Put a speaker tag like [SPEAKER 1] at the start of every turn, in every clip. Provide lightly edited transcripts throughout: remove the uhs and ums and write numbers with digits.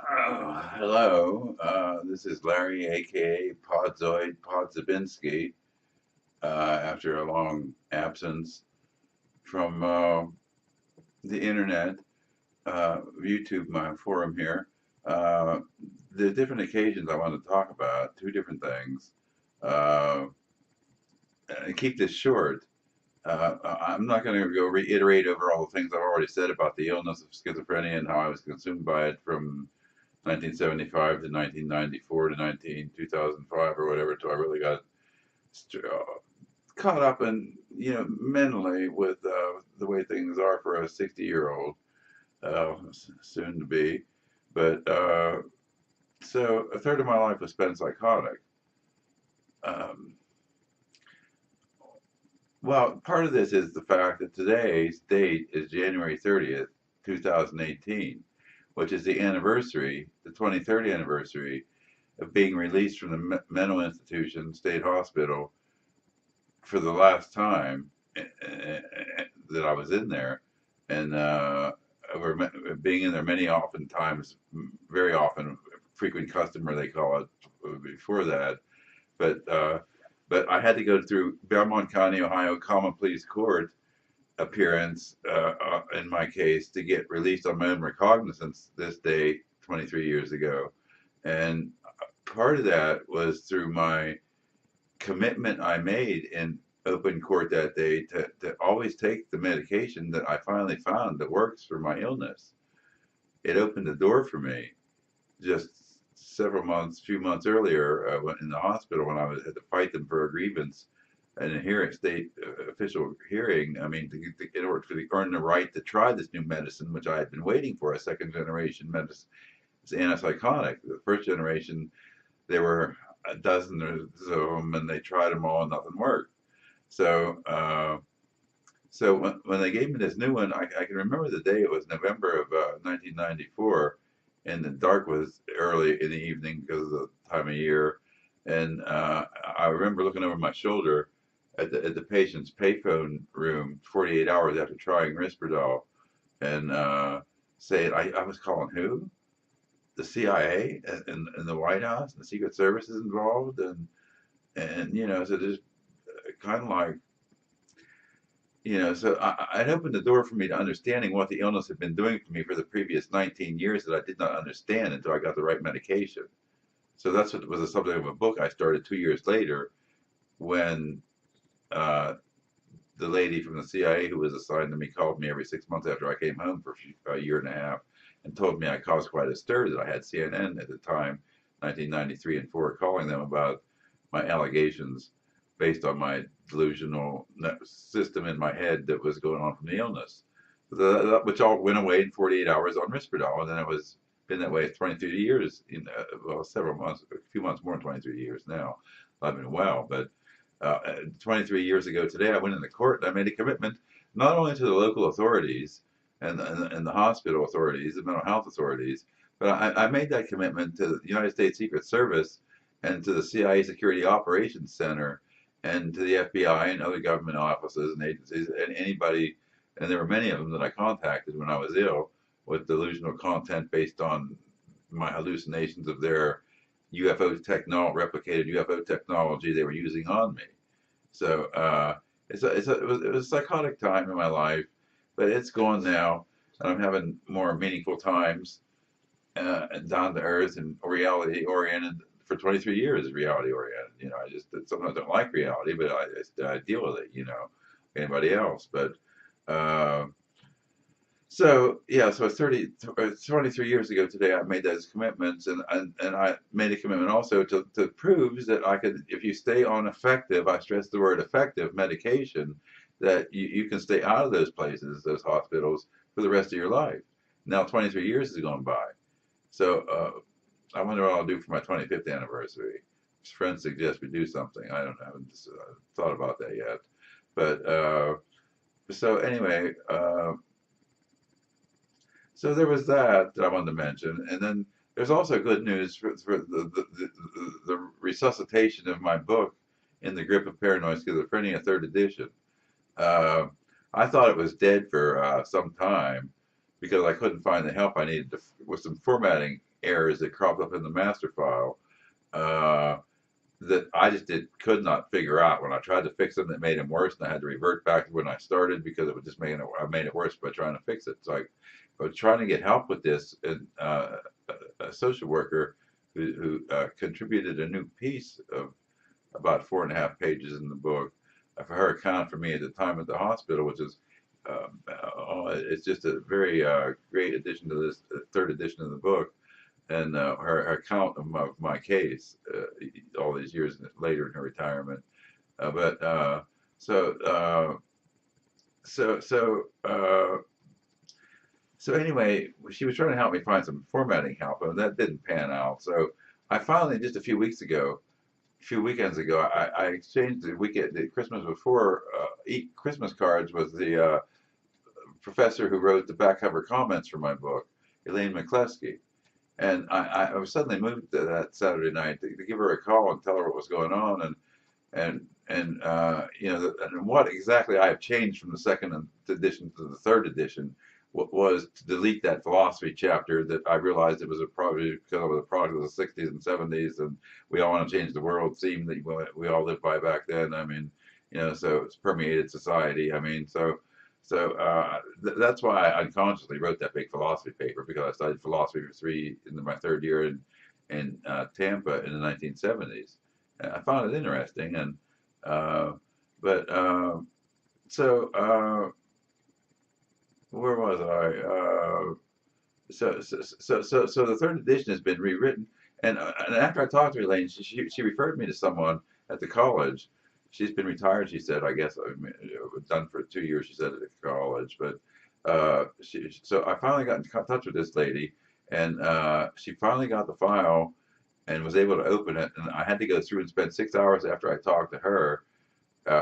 [SPEAKER 1] Hello, this is Larry, aka Podsobinski. After a long absence from the internet, YouTube, my forum here, uh, the different occasions I want to talk about, two different things. Uh, and keep this short. I'm not going to go reiterate over all the things I've already said about the illness of schizophrenia and how I was consumed by it from 1975 to 1994 to 2005 or whatever, till I really got caught up in, mentally with the way things are for a 60-year-old, soon to be. But so a third of my life was spent psychotic. Um, well, part of this is the fact that today's date is January 30th, 2018, which is the anniversary, the 23rd anniversary of being released from the mental institution, state hospital, for the last time that I was in there, and being in there oftentimes, very often, frequent customer they call it before that, but I had to go through Belmont County, Ohio Common Pleas Court appearance in my case to get released on my own recognizance this day 23 years ago, and part of that was through my commitment I made in open court that day to always take the medication that I finally found that works for my illness. It opened the door for me just few months earlier, when in the hospital when had to fight them for a grievance and a hearing, state official hearing. I mean, in order to earn the right to try this new medicine, which I had been waiting for, a second generation medicine, it's antipsychotic. The first generation, there were a dozen or so of them, and they tried them all, and nothing worked. So, when they gave me this new one, I can remember the day. It was November of 1994, and the dark was early in the evening because of the time of year. And I remember looking over my shoulder at the patient's payphone room 48 hours after trying Risperdal, and saying, I was calling who? The CIA and the White House and the Secret Service is involved, and so there's kind of like, so it opened the door for me to understanding what the illness had been doing for me for the previous 19 years that I did not understand until I got the right medication. So that's what was the subject of a book I started 2 years later, when uh, the lady from the CIA who was assigned to me called me every 6 months after I came home for a year and a half and told me I caused quite a stir, that I had CNN at the time, 1993 and 4, calling them about my allegations based on my delusional system in my head that was going on from the illness, which all went away in 48 hours on Risperdal, and then it was been that way 23 years, several months, a few months more than 23 years now. I've been well, but 23 years ago today, I went into court and I made a commitment not only to the local authorities and the hospital authorities, the mental health authorities, but I made that commitment to the United States Secret Service and to the CIA Security Operations Center and to the FBI and other government offices and agencies and anybody, and there were many of them that I contacted when I was ill with delusional content based on my hallucinations of their replicated UFO technology they were using on me. So it was a psychotic time in my life, but it's gone now, and I'm having more meaningful times, and down to earth and reality oriented. For 23 years, reality oriented. I just sometimes don't like reality, but I deal with it. Anybody else, but. Uh, so yeah, so 23 years ago today, I made those commitments, and I made a commitment also to prove that I could, if you stay on effective, I stress the word effective medication, that you can stay out of those places, those hospitals, for the rest of your life. Now 23 years has gone by, so I wonder what I'll do for my 25th anniversary. Friends suggest we do something. I don't know, I haven't thought about that yet, but so anyway. So there was that I wanted to mention, and then there's also good news for the resuscitation of my book in the Grip of Paranoid Schizophrenia, third edition. Uh, I thought it was dead for some time, because I couldn't find the help I needed with some formatting errors that cropped up in the master file. Uh, that I just could not figure out. When I tried to fix them, it made them worse, and I had to revert back to when I started because it was just making it. I made it worse by trying to fix it. So I was trying to get help with this, and a social worker who contributed a new piece of about 4.5 pages in the book for her account for me at the time at the hospital, which is it's just a very great addition to this third edition of the book, and her account of my case all these years later in her retirement. But so so so so anyway, she was trying to help me find some formatting help, and that didn't pan out. So I finally, just a few weekends ago, I exchanged the Christmas before Christmas cards with the professor who wrote the back cover comments for my book, Elaine McCleskey. And I was suddenly moved to that Saturday night to give her a call and tell her what was going on, and and what exactly I have changed from the second edition to the third edition was to delete that philosophy chapter that I realized it was a product because it was a product of the 60s and 70s, and we all want to change the world theme that we all lived by back then. I mean, so it's permeated society. I mean, that's why I unconsciously wrote that big philosophy paper, because I studied philosophy for in my third year in Tampa in the 1970s. And I found it interesting, and but so where was I? So the third edition has been rewritten, and after I talked to Elaine, she referred me to someone at the college. She's been retired, she said. I guess done for 2 years, she said, at the college. But so I finally got in touch with this lady, and she finally got the file and was able to open it. And I had to go through and spend 6 hours after I talked to her,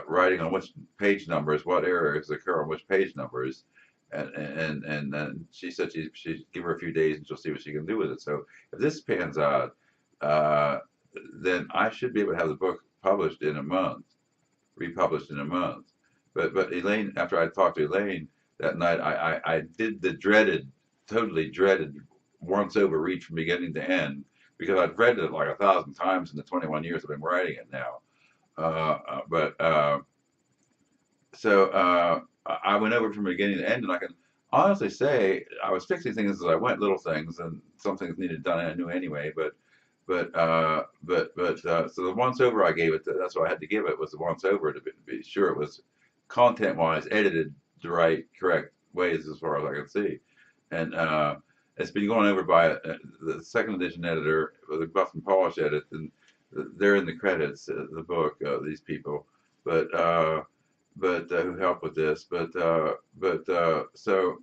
[SPEAKER 1] writing on which page numbers, what errors occur on which page numbers. And then she said she'd give her a few days and she'll see what she can do with it. So if this pans out, then I should be able to have the book published in a month, republished in a month. But Elaine, after I talked to Elaine that night, I did the totally dreaded once over read from beginning to end, because I've read it like 1,000 times in the 21 years I've been writing it now. So I went over from beginning to end, and I can honestly say I was fixing things as I went, little things, and some things needed done, and I knew anyway. So the once over I gave it, that's what I had to give it, was the once over to be sure it was content wise edited the right, correct ways as far as I could see, and it's been going over by the second edition editor, the buff and polish edit, and they're in the credits, the book, these people, but who helped with this, so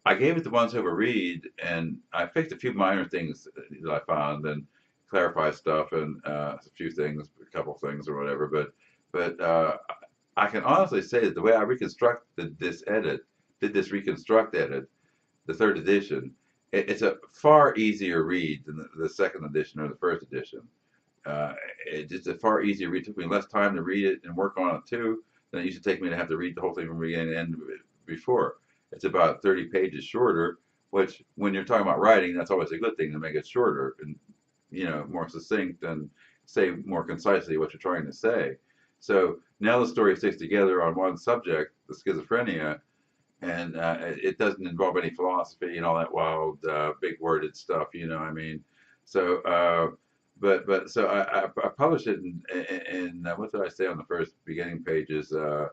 [SPEAKER 1] I gave it the once over read, and I fixed a few minor things that I found, and clarified stuff, and a few things, a couple things or whatever, but I can honestly say that the way I reconstructed this edit, did this reconstruct edit, the third edition, it's a far easier read than the second edition or the first edition. It's a far easier read. It took me less time to read it and work on it too than it used to take me to have to read the whole thing from beginning to end before. It's about 30 pages shorter, which when you're talking about writing, that's always a good thing, to make it shorter and more succinct and say more concisely what you're trying to say. So now the story sticks together on one subject, the schizophrenia, and it doesn't involve any philosophy and all that wild, big worded stuff. I mean, so. So I published it in what did I say on the first beginning pages? I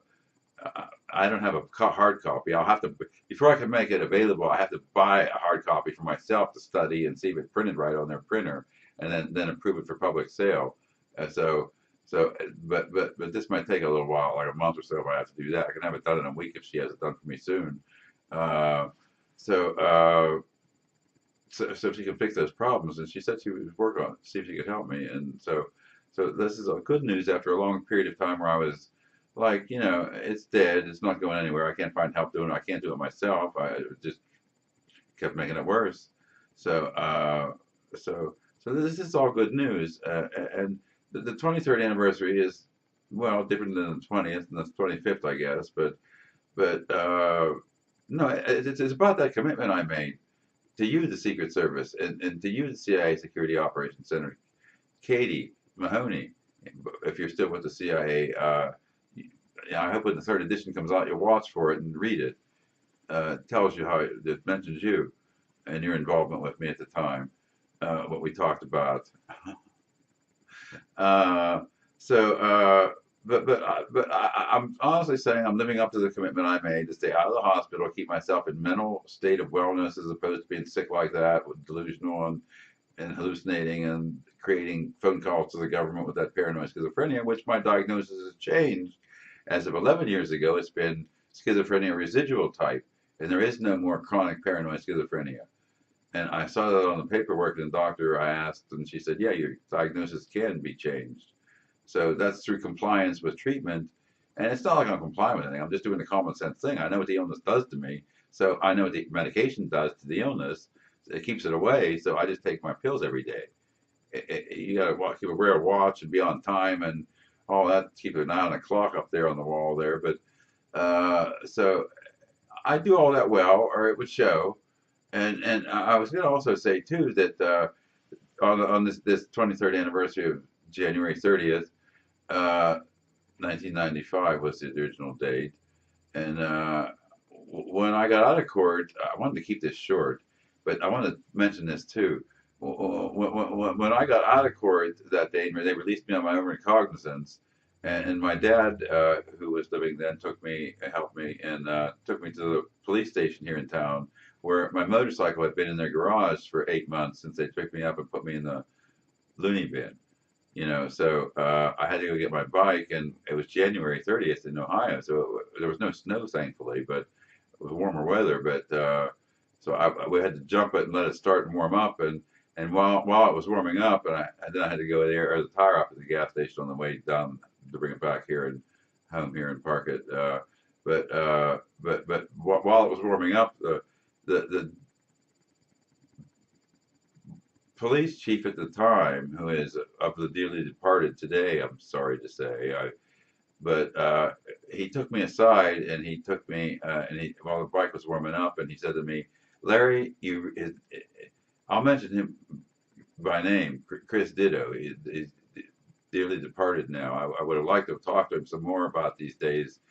[SPEAKER 1] don't have a hard copy. I'll have to, before I can make it available, I have to buy a hard copy for myself to study and see if it's printed right on their printer, and then approve it for public sale. But this might take a little while, like a month or so, if I have to do that. I can have it done in a week if she has it done for me soon. So she can fix those problems, and she said she would work on it, see if she could help me. And so this is good news after a long period of time where I was like, it's dead, it's not going anywhere, I can't find help doing it, I can't do it myself, I just kept making it worse. So this is all good news, and the 23rd anniversary is, well, different than the 20th and the 25th, I guess, but No, it's about that commitment I made to you, the Secret Service, and to you, the CIA Security Operations Center, Katie Mahoney, if you're still with the CIA. I hope when the third edition comes out, you'll watch for it and read it. Tells you how it mentions you and your involvement with me at the time, what we talked about. Uh, so, I'm honestly saying I'm living up to the commitment I made to stay out of the hospital, keep myself in mental state of wellness as opposed to being sick like that, with delusional and hallucinating and creating phone calls to the government with that paranoid schizophrenia, which my diagnosis has changed. As of 11 years ago, it's been schizophrenia residual type, and there is no more chronic paranoid schizophrenia. And I saw that on the paperwork, and the doctor I asked, and she said, yeah, your diagnosis can be changed. So that's through compliance with treatment. And it's not like I'm complying with anything. I'm just doing the common sense thing. I know what the illness does to me. So I know what the medication does to the illness. It keeps it away. So I just take my pills every day. You got to keep a wear a watch and be on time and all that. Keep an eye on a clock up there on the wall there. But so I do all that well, or it would show. And I was going to also say too that on this 23rd anniversary of January 30th, 1995 was the original date. And when I got out of court, I wanted to keep this short, but I want to mention this too. When I got out of court that day, they released me on my own recognizance, and my dad, who was living then, helped me, and took me to the police station here in town, where my motorcycle had been in their garage for 8 months since they picked me up and put me in the loony bin. So I had to go get my bike, and it was January 30th in Ohio, so there was no snow, thankfully, but it was warmer weather. But so we had to jump it and let it start and warm up, and while it was warming up, and then I had to go there or the tire up at the gas station on the way down to bring it back here and home here and park it. But while it was warming up, the police chief at the time, who is of the dearly departed today, I'm sorry to say, but he took me aside and he took me while the bike was warming up, and he said to me, Larry, I'll mention him by name, Chris Ditto. He's dearly departed now. I would have liked to have talked to him some more about these days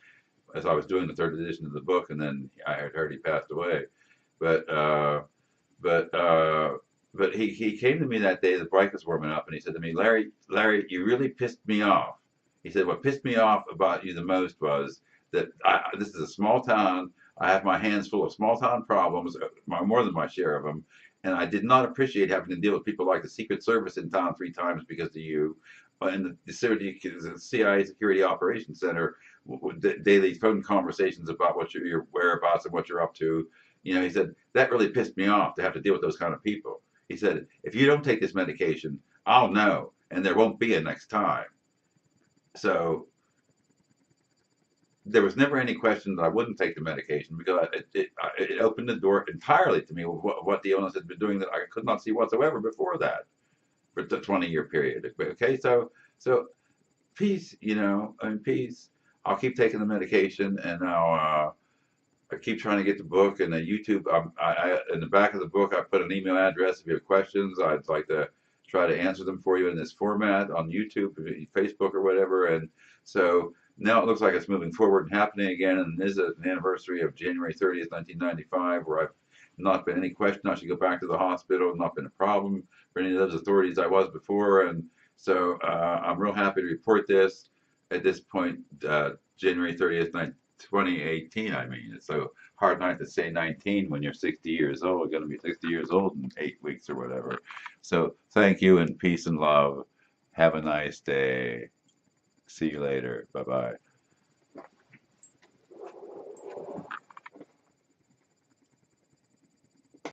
[SPEAKER 1] as I was doing the third edition of the book, and then I had heard he passed away. But he came to me that day, the bike was warming up, and he said to me, Larry, you really pissed me off. He said, what pissed me off about you the most was that this is a small town. I have my hands full of small town problems, more than my share of them. And I did not appreciate having to deal with people like the Secret Service in town 3 times because of you, and the CIA Security Operations Center, daily phone conversations about what your whereabouts and what you're up to. He said, that really pissed me off to have to deal with those kind of people. He said, if you don't take this medication, I'll know, and there won't be a next time. So there was never any question that I wouldn't take the medication, because it opened the door entirely to me what the illness had been doing that I could not see whatsoever before that for the 20-year period. Okay, so peace, peace. I'll keep taking the medication, and I keep trying to get the book and the YouTube. In the back of the book, I put an email address. If you have questions, I'd like to try to answer them for you in this format on YouTube, Facebook, or whatever. And so now it looks like it's moving forward and happening again. And this is an anniversary of January 30th, 1995, where I've not been any question I should go back to the hospital, not been a problem for any of those authorities I was before. And so I'm real happy to report this at this point, January 30th, 2018. I mean, it's so hard not to say 19 when you're 60 years old. Going to be 60 years old in 8 weeks or whatever. So thank you, and peace and love. Have a nice day. See you later. Bye-bye.